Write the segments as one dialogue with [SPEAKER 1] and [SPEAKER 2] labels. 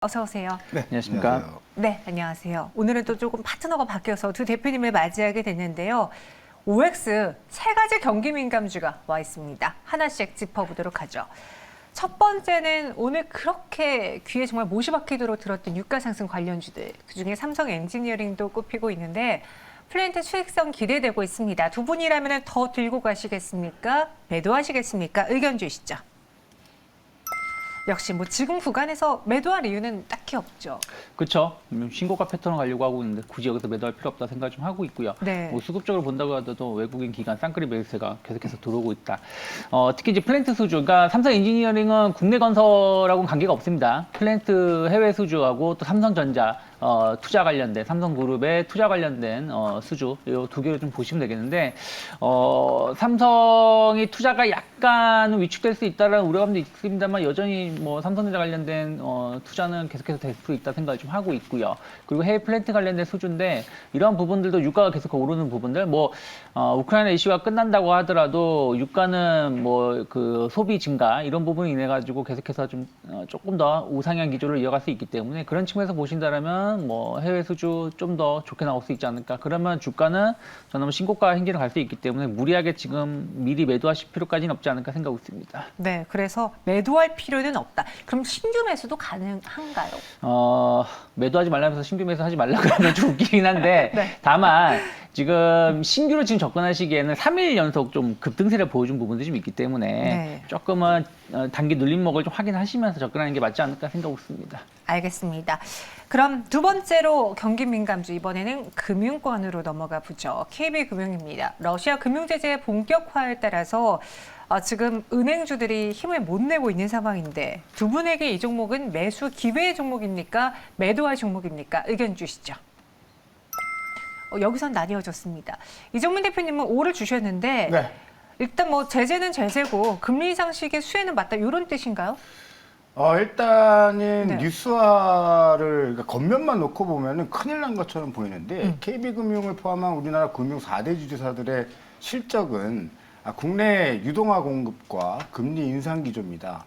[SPEAKER 1] 어서 오세요.
[SPEAKER 2] 네,
[SPEAKER 3] 안녕하십니까.
[SPEAKER 2] 안녕하세요.
[SPEAKER 1] 네, 안녕하세요. 오늘은 또 조금 파트너가 바뀌어서 두 대표님을 맞이하게 됐는데요. OX 세 가지 경기 민감주가 와 있습니다. 하나씩 짚어보도록 하죠. 첫 번째는 오늘 그렇게 귀에 정말 못이 박히도록 들었던 유가 상승 관련주들, 그중에 삼성 엔지니어링도 꼽히고 있는데 플랜트 수익성 기대되고 있습니다. 두 분이라면 더 들고 가시겠습니까? 매도하시겠습니까? 의견 주시죠. 역시 뭐 지금 구간에서 매도할 이유는 딱히 없죠.
[SPEAKER 3] 그렇죠. 신고가 패턴을 가려고 하고 있는데 굳이 여기서 매도할 필요 없다 생각 좀 하고 있고요.
[SPEAKER 1] 네.
[SPEAKER 3] 뭐 수급적으로 본다고 하더라도 외국인 기관 쌍끌이 매수세가 계속해서 들어오고 있다. 특히 이제 플랜트 수주, 그러니까 삼성 엔지니어링은 국내 건설하고는 관계가 없습니다. 플랜트 해외 수주하고 또 삼성전자 투자 관련된 삼성그룹의 투자 관련된 수주 이 두 개를 좀 보시면 되겠는데 삼성이 투자가 약간 위축될 수 있다라는 우려감도 있습니다만 여전히 뭐 삼성전자 관련된 투자는 계속해서 될 수 있다 생각을 좀 하고 있고요. 그리고 해외 플랜트 관련된 수주인데 이러한 부분들도 유가가 계속 오르는 부분들 뭐 우크라이나 이슈가 끝난다고 하더라도 유가는 뭐 그 소비 증가 이런 부분을 인해 가지고 계속해서 좀 조금 더 우상향 기조를 이어갈 수 있기 때문에 그런 측면에서 보신다라면 뭐 해외 수주 좀 더 좋게 나올 수 있지 않을까. 그러면 주가는 저는 신고가 행진을 갈 수 있기 때문에 무리하게 지금 미리 매도하실 필요까지는 없지 않을까 생각하고 있습니다.
[SPEAKER 1] 네, 그래서 매도할 필요는 없다. 그럼 신규 매수도 가능한가요?
[SPEAKER 3] 매도하지 말라면서 신규 매수하지 말라 그러면 좀 웃기긴 한데
[SPEAKER 1] 네.
[SPEAKER 3] 다만 지금 신규로 지금 접근하시기에는 3일 연속 좀 급등세를 보여준 부분도 좀 있기 때문에
[SPEAKER 1] 네.
[SPEAKER 3] 조금은 단기 눌림목을 좀 확인하시면서 접근하는 게 맞지 않을까 생각하고 있습니다.
[SPEAKER 1] 알겠습니다. 그럼 두 번째로 경기 민감주 이번에는 금융권으로 넘어가 보죠. KB금융입니다. 러시아 금융제재 본격화에 따라서 지금 은행주들이 힘을 못 내고 있는 상황인데 두 분에게 이 종목은 매수 기회의 종목입니까? 매도할 종목입니까? 의견 주시죠. 여기선 나뉘어졌습니다. 이정문 대표님은 O를 주셨는데
[SPEAKER 2] 네.
[SPEAKER 1] 일단 뭐 제재는 제재고 금리 인상 시기의 수혜는 맞다 이런 뜻인가요?
[SPEAKER 2] 일단은
[SPEAKER 1] 네.
[SPEAKER 2] 뉴스화를 그러니까 겉면만 놓고 보면은 큰일 난 것처럼 보이는데 KB금융을 포함한 우리나라 금융 4대 주주사들의 실적은 국내 유동화 공급과 금리 인상 기조입니다.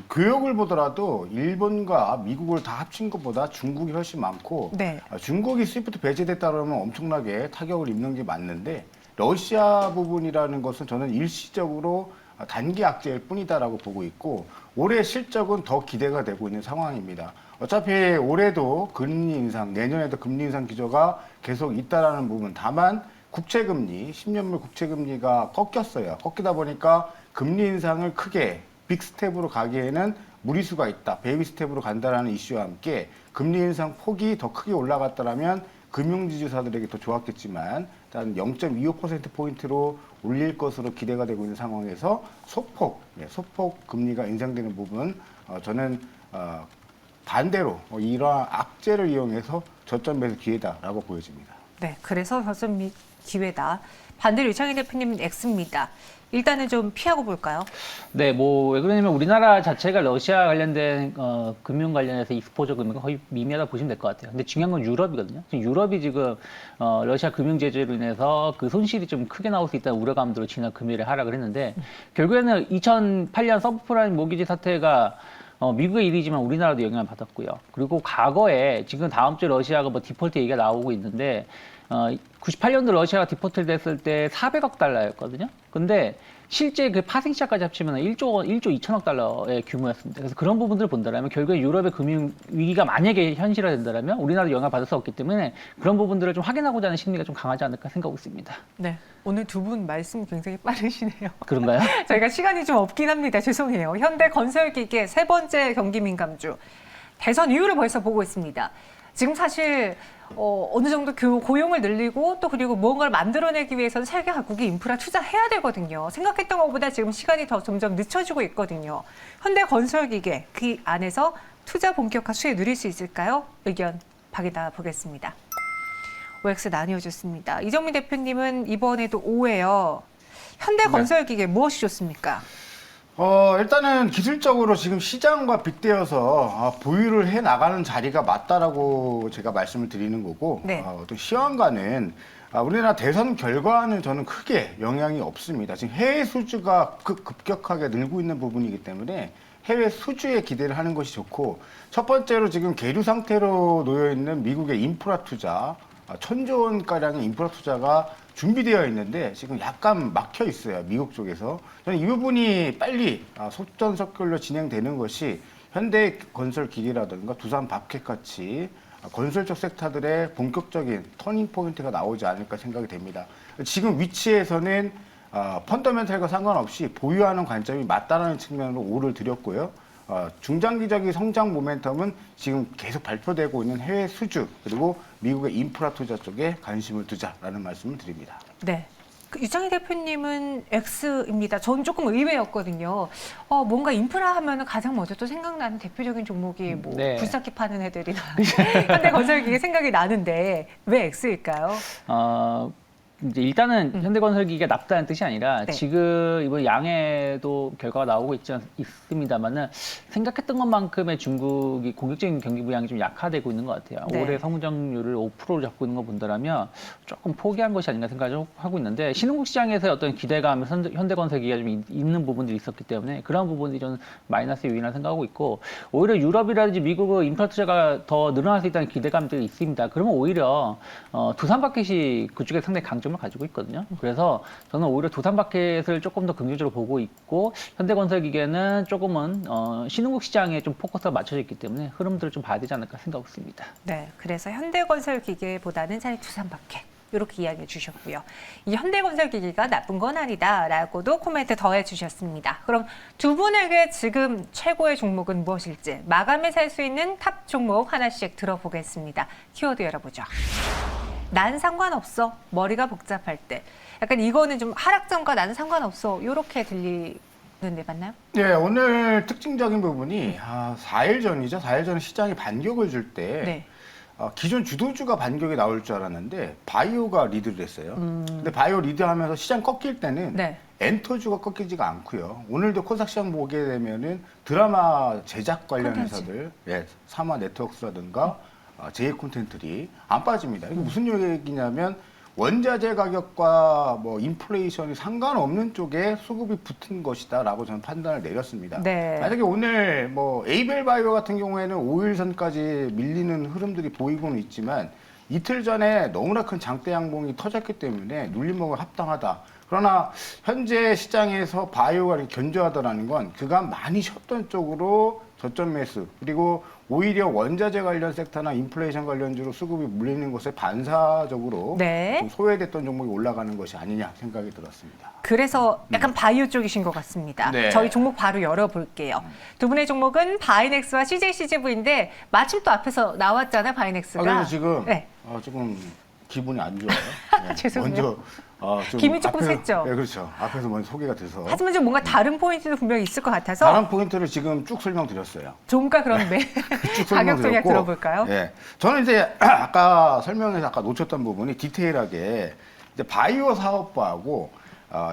[SPEAKER 2] 교역을 보더라도 일본과 미국을 다 합친 것보다 중국이 훨씬 많고
[SPEAKER 1] 네.
[SPEAKER 2] 중국이 스위프트 배제됐다 그러면 엄청나게 타격을 입는 게 맞는데 러시아 부분이라는 것은 저는 일시적으로 단기 악재일 뿐이다라고 보고 있고 올해 실적은 더 기대가 되고 있는 상황입니다. 어차피 올해도 금리 인상, 내년에도 금리 인상 기조가 계속 있다라는 부분. 다만 국채금리, 10년물 국채금리가 꺾였어요. 꺾이다 보니까 금리 인상을 크게 빅스텝으로 가기에는 무리수가 있다. 베이비 스텝으로 간다라는 이슈와 함께 금리 인상 폭이 더 크게 올라갔다라면 금융지주사들에게 더 좋았겠지만 일단 0.25%포인트로 올릴 것으로 기대가 되고 있는 상황에서 소폭 금리가 인상되는 부분 저는 반대로 이러한 악재를 이용해서 저점 매수 기회다라고 보여집니다.
[SPEAKER 1] 네, 그래서 저점 기회다. 반대로 이창희 대표님은 X입니다. 일단은 좀 피하고 볼까요?
[SPEAKER 3] 네, 뭐 왜 그러냐면 우리나라 자체가 러시아 관련된 금융 관련해서 익스포저 금액은 거의 미미하다 보시면 될 것 같아요. 근데 중요한 건 유럽이거든요. 지금 유럽이 지금 러시아 금융 제재로 인해서 그 손실이 좀 크게 나올 수 있다는 우려감으로 지난 금일에 하락을 했는데 결국에는 2008년 서브프라임 모기지 사태가 미국의 일이지만 우리나라도 영향을 받았고요. 그리고 과거에 지금 다음 주에 러시아가 뭐 디폴트 얘기가 나오고 있는데 98년도 러시아가 디폴트 됐을 때 400억 달러였거든요. 근데 실제 그 파생 시작까지 합치면 1조 2천억 달러의 규모였습니다. 그래서 그런 부분들을 본다면 결국에 유럽의 금융 위기가 만약에 현실화된다면 우리나라도 영향을 받을 수 없기 때문에 그런 부분들을 좀 확인하고자 하는 심리가 좀 강하지 않을까 생각하고 있습니다.
[SPEAKER 1] 네, 오늘 두 분 말씀 굉장히 빠르시네요.
[SPEAKER 3] 그런가요?
[SPEAKER 1] 저희가 시간이 좀 없긴 합니다. 죄송해요. 현대건설기계 세 번째 경기 민감주. 대선 이후를 벌써 보고 있습니다. 지금 사실 어느 정도 고용을 늘리고 또 그리고 무언가를 만들어내기 위해서는 세계 각국이 인프라 투자해야 되거든요. 생각했던 것보다 지금 시간이 더 점점 늦춰지고 있거든요. 현대건설기계 그 안에서 투자 본격화 수혜 누릴 수 있을까요? 의견 받아 보겠습니다. OX 나뉘어줬습니다. 이정민 대표님은 이번에도 O예요. 현대건설기계 무엇이 좋습니까?
[SPEAKER 2] 일단은 기술적으로 지금 시장과 빗대어서 보유를 해 나가는 자리가 맞다라고 제가 말씀을 드리는 거고,
[SPEAKER 1] 네.
[SPEAKER 2] 또 시황과는 우리나라 대선 결과는 저는 크게 영향이 없습니다. 지금 해외 수주가 급격하게 늘고 있는 부분이기 때문에 해외 수주에 기대를 하는 것이 좋고, 첫 번째로 지금 계류 상태로 놓여 있는 미국의 인프라 투자, 1,000조 원가량의 인프라 투자가 준비되어 있는데 지금 약간 막혀 있어요, 미국 쪽에서. 저는 이 부분이 빨리 속전속결로 진행되는 것이 현대건설기기라든가 두산밥켓 같이 건설적 섹터들의 본격적인 터닝 포인트가 나오지 않을까 생각이 됩니다. 지금 위치에서는 펀더멘탈과 상관없이 보유하는 관점이 맞다라는 측면으로 오를 드렸고요. 중장기적인 성장 모멘텀은 지금 계속 발표되고 있는 해외 수주 그리고 미국의 인프라 투자 쪽에 관심을 두자라는 말씀을 드립니다.
[SPEAKER 1] 네. 유창희 대표님은 X입니다. 전 조금 의외였거든요. 뭔가 인프라 하면 가장 먼저 또 생각나는 대표적인 종목이 뭐
[SPEAKER 3] 네.
[SPEAKER 1] 굴삭기 파는 애들이나 현대건설기계 생각이 나는데 왜 X일까요?
[SPEAKER 3] 이제 일단은 현대건설기가 나쁘다는 뜻이 아니라
[SPEAKER 1] 네.
[SPEAKER 3] 지금 이번 양해도 결과가 나오고 있습니다만은 생각했던 것만큼의 중국이 공격적인 경기 부양이 좀 약화되고 있는 것 같아요.
[SPEAKER 1] 네.
[SPEAKER 3] 올해 성장률을 5%로 잡고 있는 거 본다라면 조금 포기한 것이 아닌가 생각을 하고 있는데 신흥국 시장에서의 어떤 기대감, 현대건설기가 좀 있는 부분들이 있었기 때문에 그런 부분들이 좀 마이너스 요인이라 생각하고 있고 오히려 유럽이라든지 미국의 인프라 투자가 더 늘어날 수 있다는 기대감들이 있습니다. 그러면 오히려 두산마켓이 그쪽에 상당히 강점을 가지고 있거든요. 그래서 저는 오히려 두산마켓을 조금 더 긍정적으로 보고 있고 현대건설기계는 조금은 신흥국 시장에 좀 포커스가 맞춰져 있기 때문에 흐름들을 좀 봐야 되지 않을까 생각하고 있습니다.
[SPEAKER 1] 네, 그래서 현대건설기계보다는 차라리 두산마켓 이렇게 이야기해 주셨고요. 이 현대건설기계가 나쁜 건 아니다라고도 코멘트 더해 주셨습니다. 그럼 두 분에게 지금 최고의 종목은 무엇일지 마감에 살 수 있는 탑 종목 하나씩 들어보겠습니다. 키워드 열어보죠. 난 상관없어. 머리가 복잡할 때. 약간 이거는 좀 하락장과 나는 상관없어. 이렇게 들리는데 맞나요?
[SPEAKER 2] 네, 오늘 특징적인 부분이 4일 전이죠. 4일 전에 시장이 반격을 줄 때
[SPEAKER 1] 네.
[SPEAKER 2] 기존 주도주가 반격이 나올 줄 알았는데 바이오가 리드를 했어요. 근데 바이오 리드하면서 시장 꺾일 때는
[SPEAKER 1] 네.
[SPEAKER 2] 엔터주가 꺾이지가 않고요. 오늘도 코스닥 시장 보게 되면은 드라마 제작 관련 회사들, 사마 네트워크스라든가 제이 콘텐츠들이 안 빠집니다. 이게 무슨 얘기냐면 원자재 가격과 뭐 인플레이션이 상관없는 쪽에 수급이 붙은 것이다라고 저는 판단을 내렸습니다.
[SPEAKER 1] 네.
[SPEAKER 2] 만약에 오늘 뭐 에이벨 바이오 같은 경우에는 5일선까지 밀리는 흐름들이 보이고는 있지만 이틀 전에 너무나 큰 장대 양봉이 터졌기 때문에 눌림목은 합당하다. 그러나 현재 시장에서 바이오가 이렇게 견조하다라는 건 그간 많이 쉬었던 쪽으로 저점 매수 그리고 오히려 원자재 관련 섹터나 인플레이션 관련주로 수급이 물리는 것에 반사적으로
[SPEAKER 1] 네.
[SPEAKER 2] 좀 소외됐던 종목이 올라가는 것이 아니냐 생각이 들었습니다.
[SPEAKER 1] 그래서 약간 바이오 쪽이신 것 같습니다.
[SPEAKER 2] 네.
[SPEAKER 1] 저희 종목 바로 열어볼게요. 두 분의 종목은 바이넥스와 CJCGV인데 마침 또 앞에서 나왔잖아요, 바이넥스가.
[SPEAKER 2] 그래서 지금
[SPEAKER 1] 네.
[SPEAKER 2] 조금 기분이 안 좋아요. 네.
[SPEAKER 1] 죄송해요.
[SPEAKER 2] 먼저 좀
[SPEAKER 1] 김이 조금
[SPEAKER 2] 앞에서,
[SPEAKER 1] 셌죠?
[SPEAKER 2] 네, 그렇죠. 앞에서 먼저 소개가 돼서
[SPEAKER 1] 하지만 좀 뭔가 다른 포인트도 분명히 있을 것 같아서
[SPEAKER 2] 다른 포인트를 지금 쭉 설명드렸어요.
[SPEAKER 1] 좀가 그럼 매
[SPEAKER 2] 쭉
[SPEAKER 1] 가격 전략
[SPEAKER 2] 설명드렸고,
[SPEAKER 1] 들어볼까요?
[SPEAKER 2] 예, 저는 이제 아까 설명에서 아까 놓쳤던 부분이 디테일하게 이제 바이오 사업부하고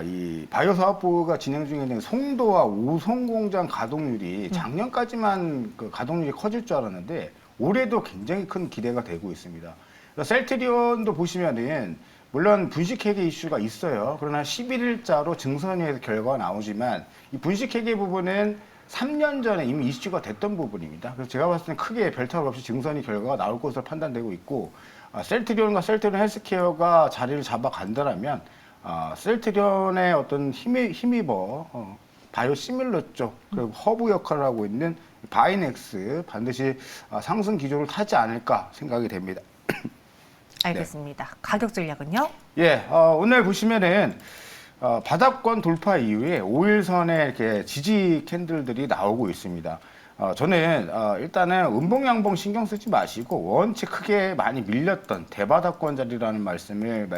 [SPEAKER 2] 이 바이오 사업부가 진행 중에 있는 송도와 오송 공장 가동률이 작년까지만 그 가동률이 커질 줄 알았는데 올해도 굉장히 큰 기대가 되고 있습니다. 셀트리온도 보시면은 물론 분식회계 이슈가 있어요. 그러나 11일자로 증선위에서 결과가 나오지만 이 분식회계 부분은 3년 전에 이미 이슈가 됐던 부분입니다. 그래서 제가 봤을 때는 크게 별탈 없이 증선위 결과가 나올 것으로 판단되고 있고 셀트리온과 셀트리온 헬스케어가 자리를 잡아간다라면 셀트리온의 어떤 힘입어 바이오 시밀러 쪽 그리고 허브 역할을 하고 있는 바이넥스 반드시 상승 기조를 타지 않을까 생각이 됩니다.
[SPEAKER 1] 알겠습니다. 가격 전략은요?
[SPEAKER 2] 예, 오늘 보시면은 바닥권 돌파 이후에 5일선에 이렇게 지지 캔들들이 나오고 있습니다. 저는 일단은 음봉 양봉 신경 쓰지 마시고 원체 크게 많이 밀렸던 대바닥권 자리라는 말씀을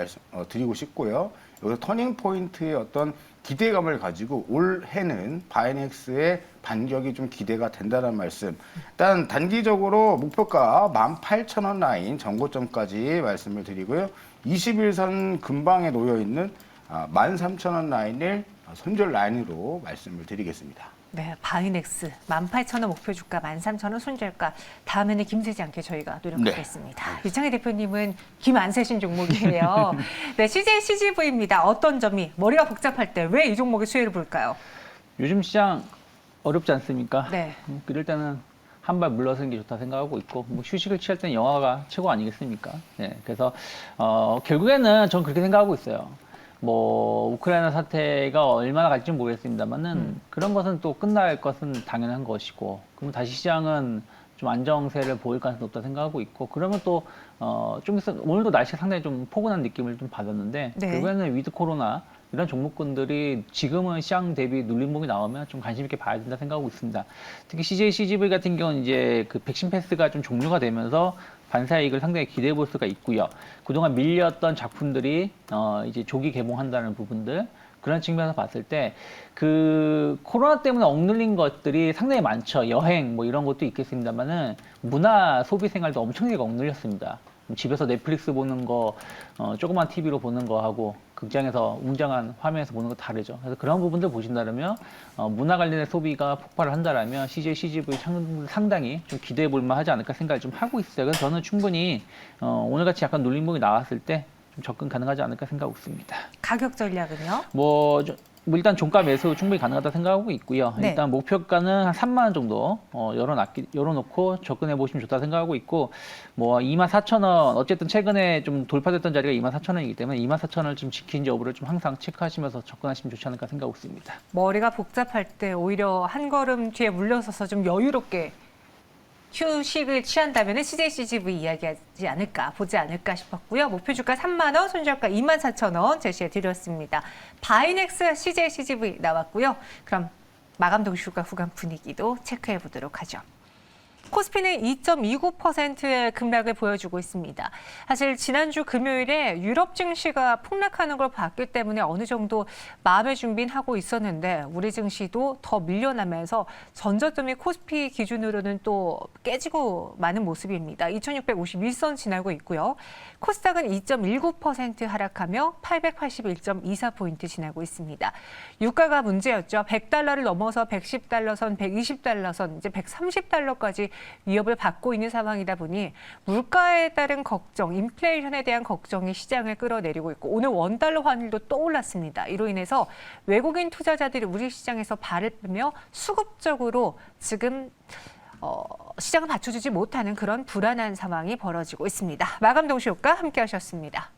[SPEAKER 2] 드리고 싶고요. 여기서 터닝 포인트의 어떤 기대감을 가지고 올해는 바이넥스의 반격이 좀 기대가 된다는 말씀. 일단 단기적으로 목표가 18,000원 라인 전고점까지 말씀을 드리고요. 21선 근방에 놓여 있는 13,000원 라인을 손절 라인으로 말씀을 드리겠습니다.
[SPEAKER 1] 네, 바이넥스 18,000원 목표 주가, 13,000원 손절가. 다음에는 김새지 않게 저희가 노력하겠습니다. 유창희 대표님은 김 안 세신 종목이에요. 네, CJ CGV입니다. 어떤 점이 머리가 복잡할 때 왜 이 종목의 수혜를 볼까요?
[SPEAKER 3] 요즘 시장 어렵지 않습니까?
[SPEAKER 1] 네.
[SPEAKER 3] 이럴 때는 한 발 물러서는 게 좋다 생각하고 있고 뭐 휴식을 취할 때는 영화가 최고 아니겠습니까? 네, 그래서 결국에는 전 그렇게 생각하고 있어요. 뭐 우크라이나 사태가 얼마나 갈지 모르겠습니다만은 그런 것은 또 끝날 것은 당연한 것이고 그럼 다시 시장은 좀 안정세를 보일 가능성이 높다 생각하고 있고 그러면 또 좀 있어 오늘도 날씨가 상당히 좀 포근한 느낌을 좀 받았는데
[SPEAKER 1] 네.
[SPEAKER 3] 결국에는 위드 코로나 이런 종목군들이 지금은 시장 대비 눌림목이 나오면 좀 관심 있게 봐야 된다 생각하고 있습니다. 특히 CJ CGV 같은 경우는 이제 그 백신 패스가 좀 종료가 되면서 반사이익을 상당히 기대해 볼 수가 있고요. 그동안 밀렸던 작품들이 이제 조기 개봉한다는 부분들 그런 측면에서 봤을 때 그 코로나 때문에 억눌린 것들이 상당히 많죠. 여행 뭐 이런 것도 있겠습니다만은 문화 소비 생활도 엄청나게 억눌렸습니다. 집에서 넷플릭스 보는 거, 조그만 TV로 보는 거 하고 극장에서 웅장한 화면에서 보는 거 다르죠. 그래서 그런 부분들 보신다면 문화 관련된 소비가 폭발을 한다라면 CJ, CGV 상당히 좀 기대해 볼 만하지 않을까 생각을 좀 하고 있어요. 그래서 저는 충분히 오늘같이 약간 눌림목이 나왔을 때 좀 접근 가능하지 않을까 생각하고 있습니다.
[SPEAKER 1] 가격 전략은요?
[SPEAKER 3] 뭐 일단 종가 매수 충분히 가능하다 생각하고 있고요.
[SPEAKER 1] 네.
[SPEAKER 3] 일단 목표가는 한 3만 원 정도 열어놓고 접근해 보시면 좋다 생각하고 있고 뭐 24,000원 어쨌든 최근에 좀 돌파됐던 자리가 24,000원이기 때문에 24,000원을 좀 지킨지 여부를 좀 항상 체크하시면서 접근하시면 좋지 않을까 생각하고 있습니다.
[SPEAKER 1] 머리가 복잡할 때 오히려 한 걸음 뒤에 물러서서 좀 여유롭게 휴식을 취한다면 CJ CGV 이야기하지 않을까, 보지 않을까 싶었고요. 목표 주가 3만 원, 손절가 24,000원 제시해 드렸습니다. 바이넥스 CJ CGV 나왔고요. 그럼 마감 동시가 후간 분위기도 체크해 보도록 하죠. 코스피는 2.29%의 급락을 보여주고 있습니다. 사실 지난주 금요일에 유럽 증시가 폭락하는 걸 봤기 때문에 어느 정도 마음의 준비는 하고 있었는데 우리 증시도 더 밀려나면서 전저점이 코스피 기준으로는 또 깨지고 마는 모습입니다. 2651선 지나고 있고요. 코스닥은 2.19% 하락하며 881.24포인트 지나고 있습니다. 유가가 문제였죠. 100달러를 넘어서 110달러 선, 120달러 선, 이제 130달러까지 위협을 받고 있는 상황이다 보니 물가에 따른 걱정, 인플레이션에 대한 걱정이 시장을 끌어내리고 있고 오늘 원달러 환율도 또 올랐습니다. 이로 인해서 외국인 투자자들이 우리 시장에서 발을 빼며 수급적으로 지금 시장을 받쳐주지 못하는 그런 불안한 상황이 벌어지고 있습니다. 마감 동시효과 함께 하셨습니다.